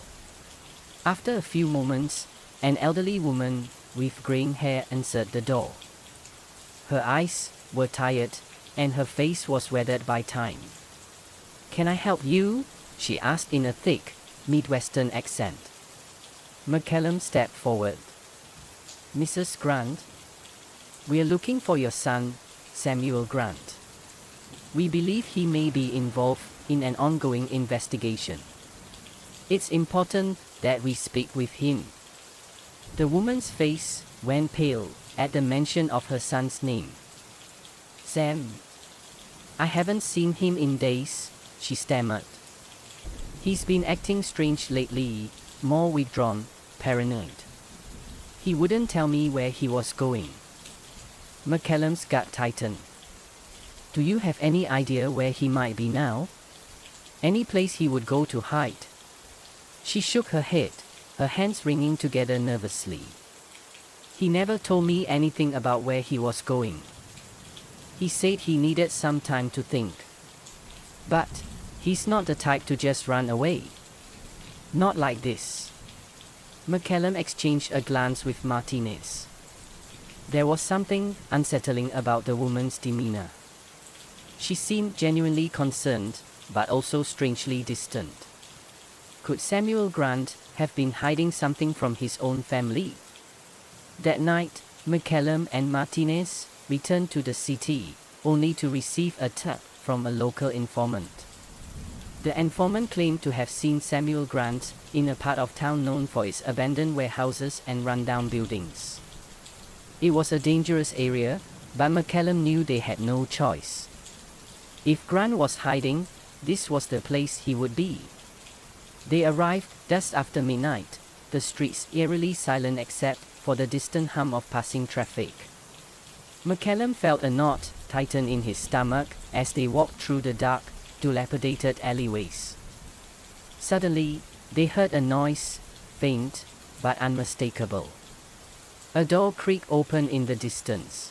[SPEAKER 1] After a few moments, an elderly woman with graying hair answered the door. Her eyes were tired, and her face was weathered by time. "Can I help you?" she asked in a thick, Midwestern accent. McCallum stepped forward. "Mrs. Grant? We're looking for your son, Samuel Grant. We believe he may be involved in an ongoing investigation. It's important that we speak with him." The woman's face went pale at the mention of her son's name. "Sam? I haven't seen him in days," she stammered. "He's been acting strange lately, more withdrawn, paranoid. He wouldn't tell me where he was going." McCallum's gut tightened. "Do you have any idea where he might be now? Any place he would go to hide?" She shook her head, her hands wringing together nervously. "He never told me anything about where he was going. He said he needed some time to think. But he's not the type to just run away. Not like this." McCallum exchanged a glance with Martinez. There was something unsettling about the woman's demeanor. She seemed genuinely concerned, but also strangely distant. Could Samuel Grant have been hiding something from his own family? That night, McCallum and Martinez returned to the city, only to receive a tip from a local informant. The informant claimed to have seen Samuel Grant in a part of town known for its abandoned warehouses and rundown buildings. It was a dangerous area, but McCallum knew they had no choice. If Grant was hiding, this was the place he would be. They arrived just after midnight, the streets eerily silent except for the distant hum of passing traffic. McCallum felt a knot tighten in his stomach as they walked through the dark, dilapidated alleyways. Suddenly, they heard a noise, faint but unmistakable. A door creaked open in the distance.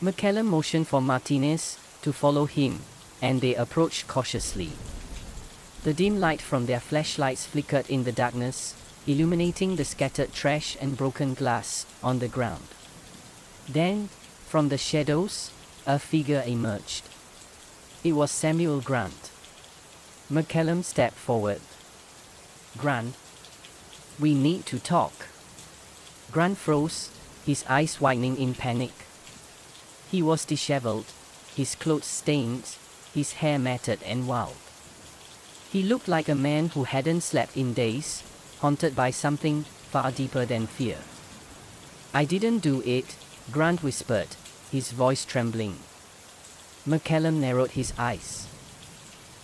[SPEAKER 1] McCallum motioned for Martinez to follow him, and they approached cautiously. The dim light from their flashlights flickered in the darkness, illuminating the scattered trash and broken glass on the ground. Then, from the shadows, a figure emerged. It was Samuel Grant. McCallum stepped forward. "Grant, we need to talk." Grant froze, his eyes widening in panic. He was disheveled, his clothes stained, his hair matted and wild. He looked like a man who hadn't slept in days, haunted by something far deeper than fear. "I didn't do it," Grant whispered, his voice trembling. McCallum narrowed his eyes.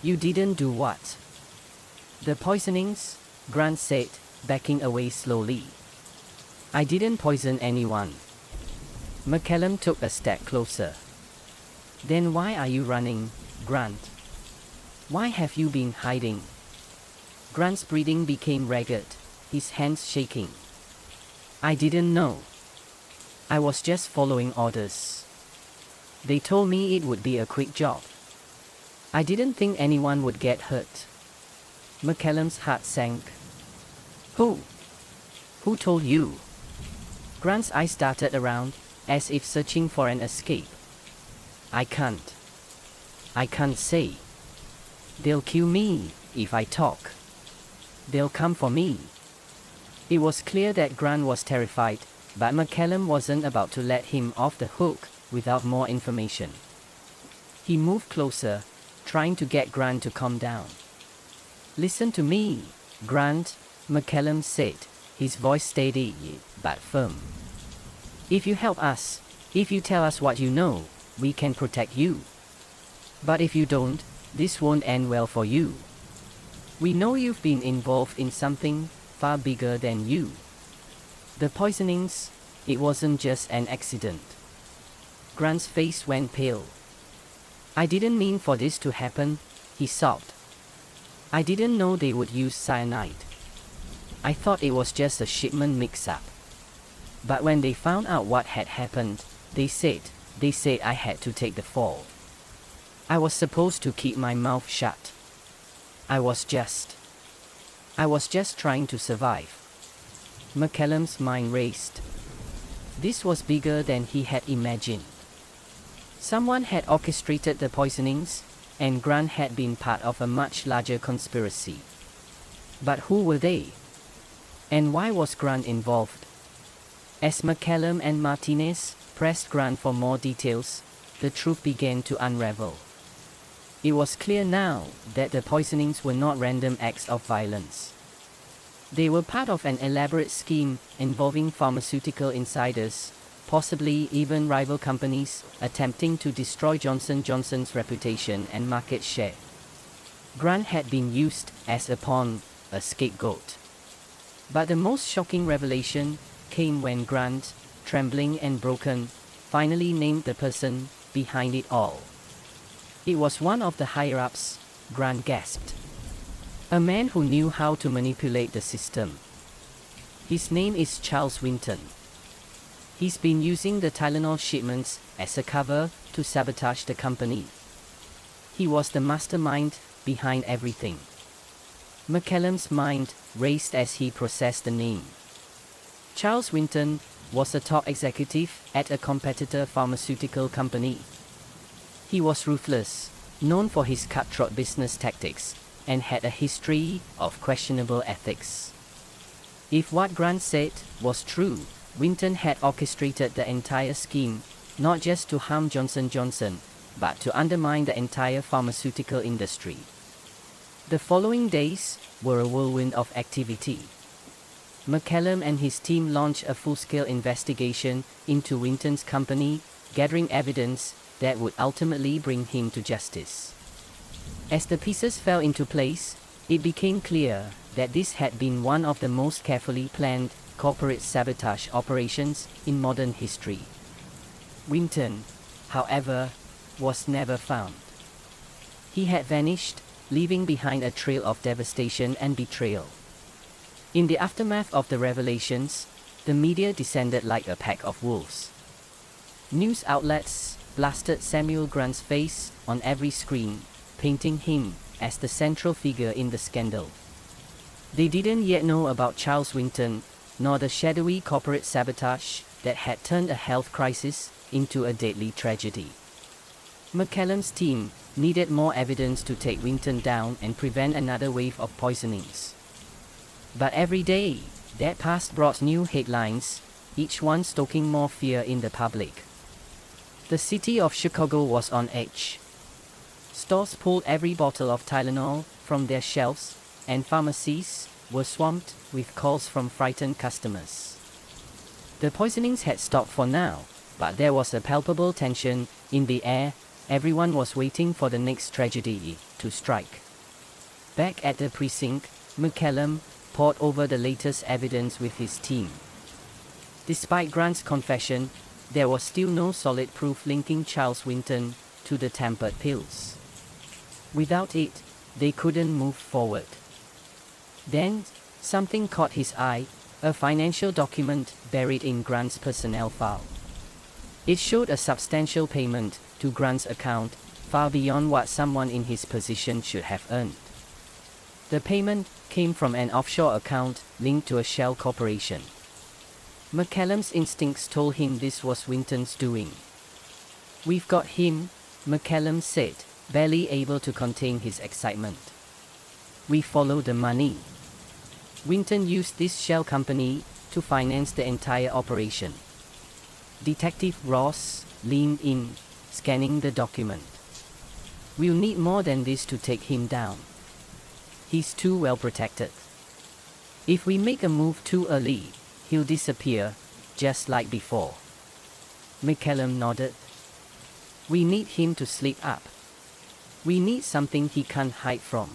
[SPEAKER 1] "You didn't do what?" "The poisonings," Grant said, backing away slowly. "I didn't poison anyone." McCallum took a step closer. "Then why are you running, Grant? Why have you been hiding?" Grant's breathing became ragged, his hands shaking. "I didn't know. I was just following orders. They told me it would be a quick job. I didn't think anyone would get hurt." McCallum's heart sank. Who? Who told you?" Grant's eyes darted around, as if searching for an escape. I can't say. They'll kill me if I talk. They'll come for me." It was clear that Grant was terrified, but McCallum wasn't about to let him off the hook without more information. He moved closer, trying to get Grant to calm down. "Listen to me, Grant," McCallum said, his voice steady but firm. "If you help us, if you tell us what you know, we can protect you. But if you don't, this won't end well for you. We know you've been involved in something far bigger than you. The poisonings, it wasn't just an accident." Grant's face went pale. "I didn't mean for this to happen," he sobbed. "I didn't know they would use cyanide. I thought it was just a shipment mix-up. But when they found out what had happened, they said I had to take the fall. I was supposed to keep my mouth shut. I was just trying to survive." McCallum's mind raced. This was bigger than he had imagined. Someone had orchestrated the poisonings, and Grant had been part of a much larger conspiracy. But who were they? And why was Grant involved? As McCallum and Martinez pressed Grant for more details, the truth began to unravel. It was clear now that the poisonings were not random acts of violence. They were part of an elaborate scheme involving pharmaceutical insiders, possibly even rival companies, attempting to destroy Johnson & Johnson's reputation and market share. Grant had been used as a pawn, a scapegoat. But the most shocking revelation came when Grant, trembling and broken, finally named the person behind it all. It was one of the higher-ups, Grant gasped. A man who knew how to manipulate the system. His name is Charles Winton. He's been using the Tylenol shipments as a cover to sabotage the company. He was the mastermind behind everything. McCallum's mind raced as he processed the name. Charles Winton was a top executive at a competitor pharmaceutical company. He was ruthless, known for his cutthroat business tactics, and had a history of questionable ethics. If what Grant said was true, Winton had orchestrated the entire scheme, not just to harm Johnson & Johnson, but to undermine the entire pharmaceutical industry. The following days were a whirlwind of activity. McCallum and his team launched a full-scale investigation into Winton's company, gathering evidence that would ultimately bring him to justice. As the pieces fell into place, it became clear that this had been one of the most carefully planned corporate sabotage operations in modern history. Winton, however, was never found. He had vanished, leaving behind a trail of devastation and betrayal. In the aftermath of the revelations, the media descended like a pack of wolves. News outlets blasted Samuel Grant's face on every screen, painting him as the central figure in the scandal. They didn't yet know about Charles Winton, nor the shadowy corporate sabotage that had turned a health crisis into a deadly tragedy. McCallum's team needed more evidence to take Winton down and prevent another wave of poisonings. But every day that passed brought new headlines, each one stoking more fear in the public. The city of Chicago was on edge. Stores pulled every bottle of Tylenol from their shelves, and pharmacies were swamped with calls from frightened customers. The poisonings had stopped for now, but there was a palpable tension in the air. Everyone was waiting for the next tragedy to strike. Back at the precinct, McCallum pored over the latest evidence with his team. Despite Grant's confession, there was still no solid proof linking Charles Winton to the tampered pills. Without it, they couldn't move forward. Then, something caught his eye, a financial document buried in Grant's personnel file. It showed a substantial payment to Grant's account, far beyond what someone in his position should have earned. The payment came from an offshore account linked to a shell corporation. McCallum's instincts told him this was Winton's doing. "We've got him," McCallum said, barely able to contain his excitement. "We follow the money." Winton used this shell company to finance the entire operation. Detective Ross leaned in, scanning the document. "We'll need more than this to take him down. He's too well protected. If we make a move too early, he'll disappear, just like before." McCallum nodded. "We need him to slip up. We need something he can't hide from."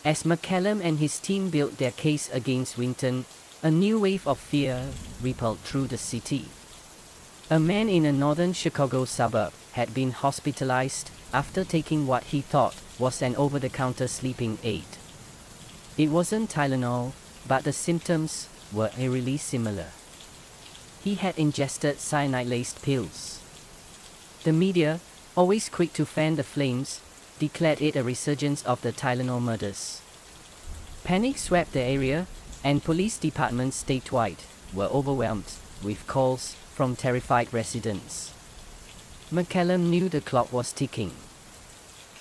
[SPEAKER 1] As McCallum and his team built their case against Winton, a new wave of fear rippled through the city. A man in a northern Chicago suburb had been hospitalized after taking what he thought was an over-the-counter sleeping aid. It wasn't Tylenol, but the symptoms were eerily similar. He had ingested cyanide-laced pills. The media, always quick to fan the flames, declared it a resurgence of the Tylenol murders. Panic swept the area, and police departments statewide were overwhelmed with calls from terrified residents. McCallum knew the clock was ticking.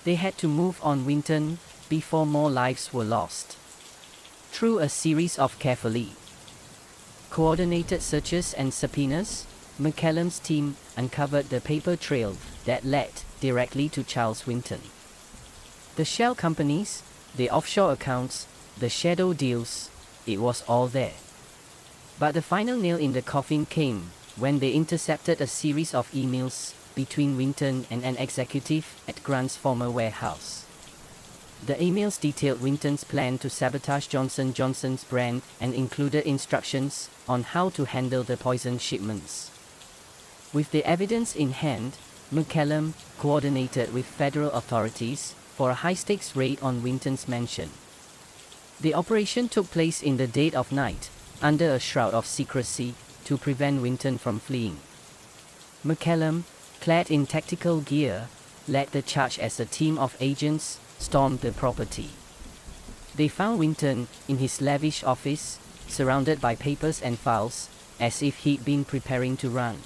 [SPEAKER 1] They had to move on Winton before more lives were lost. Through a series of carefully coordinated searches and subpoenas, McCallum's team uncovered the paper trail that led directly to Charles Winton. The shell companies, the offshore accounts, the shadow deals, it was all there. But the final nail in the coffin came when they intercepted a series of emails between Winton and an executive at Grant's former warehouse. The emails detailed Winton's plan to sabotage Johnson & Johnson's brand and included instructions on how to handle the poison shipments. With the evidence in hand, McCallum coordinated with federal authorities for a high-stakes raid on Winton's mansion. The operation took place in the dead of night, under a shroud of secrecy, to prevent Winton from fleeing. McCallum, clad in tactical gear, led the charge as a team of agents stormed the property. They found Winton in his lavish office, surrounded by papers and files, as if he'd been preparing to run.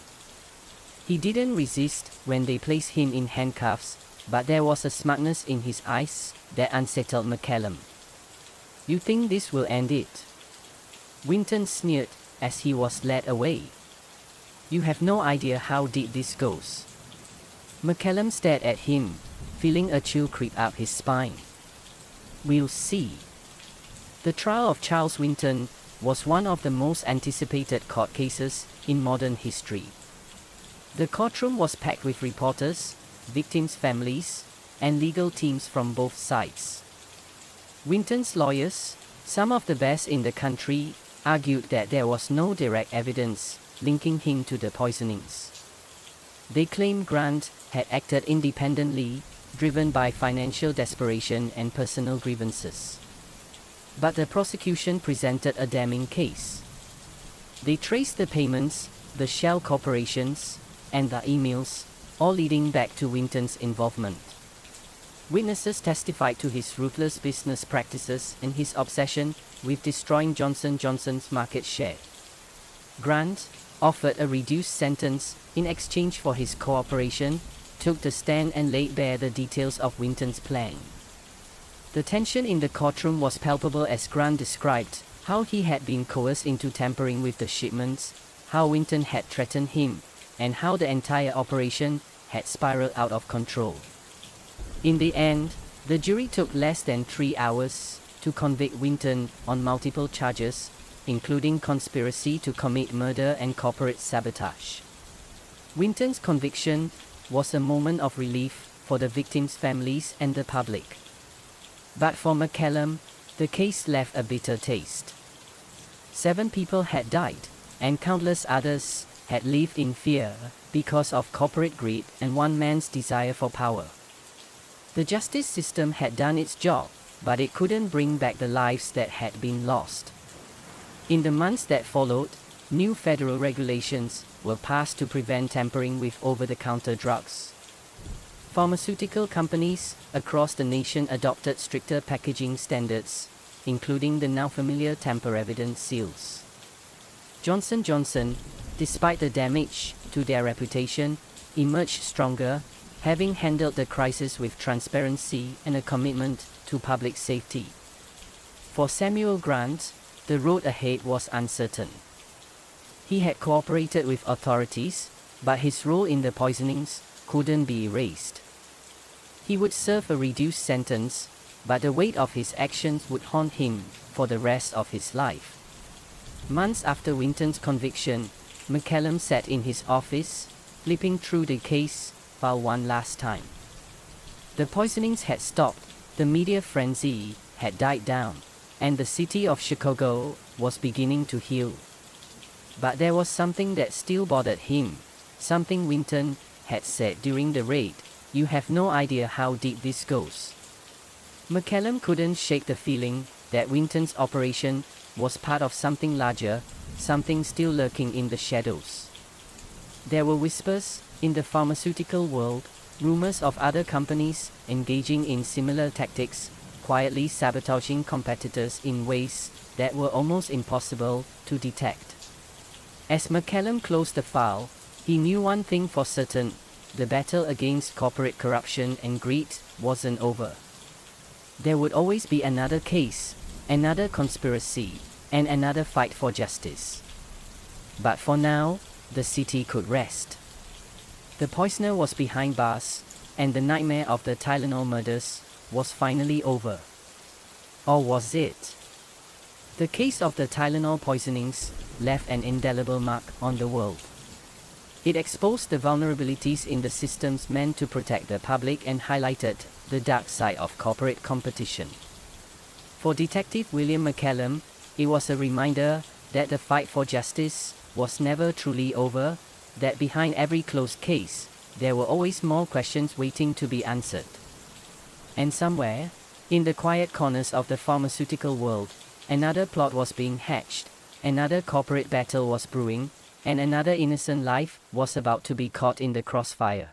[SPEAKER 1] He didn't resist when they placed him in handcuffs, but there was a smugness in his eyes that unsettled McCallum. "You think this will end it?" Winton sneered as he was led away. "You have no idea how deep this goes." McCallum stared at him, feeling a chill creep up his spine. We'll see. The trial of Charles Winton was one of the most anticipated court cases in modern history. The courtroom was packed with reporters, victims' families, and legal teams from both sides. Winton's lawyers, some of the best in the country, argued that there was no direct evidence linking him to the poisonings. They claimed Grant had acted independently, driven by financial desperation and personal grievances. But the prosecution presented a damning case. They traced the payments, the shell corporations, and the emails, all leading back to Winton's involvement. Witnesses testified to his ruthless business practices and his obsession with destroying Johnson & Johnson's market share. Grant, offered a reduced sentence in exchange for his cooperation, took the stand and laid bare the details of Winton's plan. The tension in the courtroom was palpable as Grant described how he had been coerced into tampering with the shipments, how Winton had threatened him, and how the entire operation had spiraled out of control. In the end, the jury took less than 3 hours to convict Winton on multiple charges, including conspiracy to commit murder and corporate sabotage. Winton's conviction was a moment of relief for the victims' families and the public. But for McCallum, the case left a bitter taste. 7 people had died, and countless others had lived in fear because of corporate greed and one man's desire for power. The justice system had done its job, but it couldn't bring back the lives that had been lost. In the months that followed, new federal regulations were passed to prevent tampering with over-the-counter drugs. Pharmaceutical companies across the nation adopted stricter packaging standards, including the now familiar tamper evidence seals. Johnson & Johnson, despite the damage to their reputation, emerged stronger, having handled the crisis with transparency and a commitment to public safety. For Samuel Grant, the road ahead was uncertain. He had cooperated with authorities, but his role in the poisonings couldn't be erased. He would serve a reduced sentence, but the weight of his actions would haunt him for the rest of his life. Months after Winton's conviction, McCallum sat in his office, flipping through the case file one last time. The poisonings had stopped, the media frenzy had died down, and the city of Chicago was beginning to heal. But there was something that still bothered him, something Winton had said during the raid: "You have no idea how deep this goes." McCallum couldn't shake the feeling that Winton's operation was part of something larger, something still lurking in the shadows. There were whispers in the pharmaceutical world, rumors of other companies engaging in similar tactics, quietly sabotaging competitors in ways that were almost impossible to detect. As McCallum closed the file, he knew one thing for certain: the battle against corporate corruption and greed wasn't over. There would always be another case, another conspiracy, and another fight for justice. But for now, the city could rest. The poisoner was behind bars, and the nightmare of the Tylenol murders was finally over. Or was it? The case of the Tylenol poisonings left an indelible mark on the world. It exposed the vulnerabilities in the systems meant to protect the public and highlighted the dark side of corporate competition. For Detective William McCallum, it was a reminder that the fight for justice was never truly over, that behind every closed case, there were always more questions waiting to be answered. And somewhere, in the quiet corners of the pharmaceutical world, another plot was being hatched, another corporate battle was brewing, and another innocent life was about to be caught in the crossfire.